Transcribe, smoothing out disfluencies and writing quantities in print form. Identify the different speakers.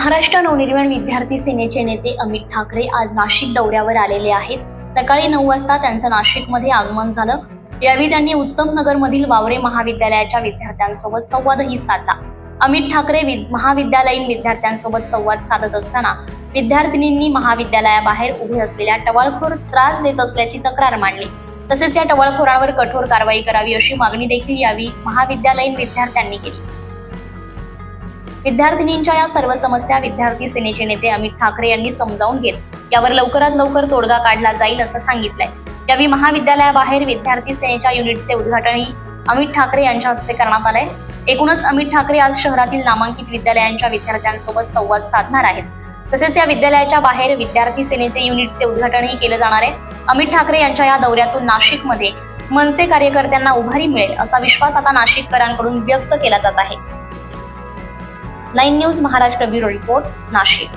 Speaker 1: महाराष्ट्र नवनिर्माण विद्यार्थी सेनेचे नेते अमित ठाकरे आज नाशिक दौऱ्यावर आलेले आहेत। सकाळी 9 वाजता त्यांचं नाशिकमध्ये आगमन झालं। यावेळी त्यांनी उत्तम नगरमधील वावरे महाविद्यालयाच्या विद्यार्थ्यांसोबत संवादही साधला। अमित ठाकरे महाविद्यालयीन विद्यार्थ्यांसोबत संवाद साधत असताना विद्यार्थिनींनी महाविद्यालयाबाहेर उभे असलेल्या टवाळखोर त्रास देत असल्याची तक्रार मांडली। तसेच या टवाळखोरांवर कठोर कारवाई करावी अशी मागणी देखील यावेळी महाविद्यालयीन विद्यार्थ्यांनी केली। विद्यार्थिनींच्या या सर्व समस्या विद्यार्थी सेनेचे नेते अमित ठाकरे यांनी समजावून घेत यावर लवकरात लवकर तोडगा काढला जाईल असं सांगितलंय। यावेळी महाविद्यालयाबाहेर विद्यार्थी सेनेच्या युनिटचे उद्घाटनही अमित ठाकरे यांच्या हस्ते करण्यात आलंय। एकूणच अमित ठाकरे आज शहरातील नामांकित विद्यालयांच्या विद्यार्थ्यांसोबत संवाद साधणार आहेत। तसेच या विद्यालयाच्या बाहेर विद्यार्थी सेनेचे युनिटचे उद्घाटनही केले जाणार आहे। अमित ठाकरे यांच्या या दौऱ्यातून नाशिकमध्ये मनसे कार्यकर्त्यांना उभारी मिळेल असा विश्वास आता नाशिककरांकडून व्यक्त केला जात आहे। 9 news Maharashtra bureau report, Nashik.